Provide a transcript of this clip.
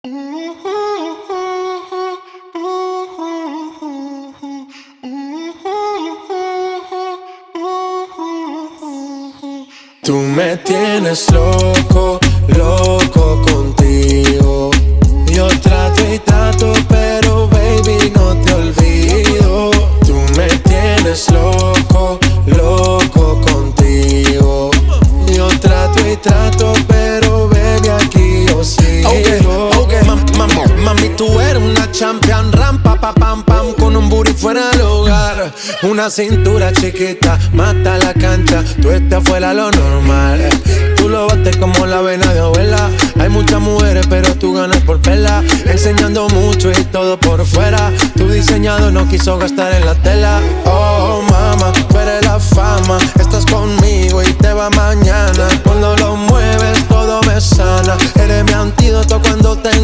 Tú me tienes loco, loco contigo. Yo trato y trato, pero baby no te olvido. Tú me tienes loco, loco contigo. Yo trato y trato, pero baby aquí yo sigo. Okay. Mami, tú eres una champion, rampa, pa, pam, pam, con un booty fuera del hogar. Una cintura chiquita, mata la cancha, tú estás fuera lo normal. Tú lo bates como la vena de abuela. Hay muchas mujeres, pero tú ganas por verla. Enseñando mucho y todo por fuera. Tu diseñado no quiso gastar en la tela. Oh, mama, tú eres la fama. Estás conmigo y te va mañana. Cuando lo mueves todo me sana. Eres mi antídoto cuando tengo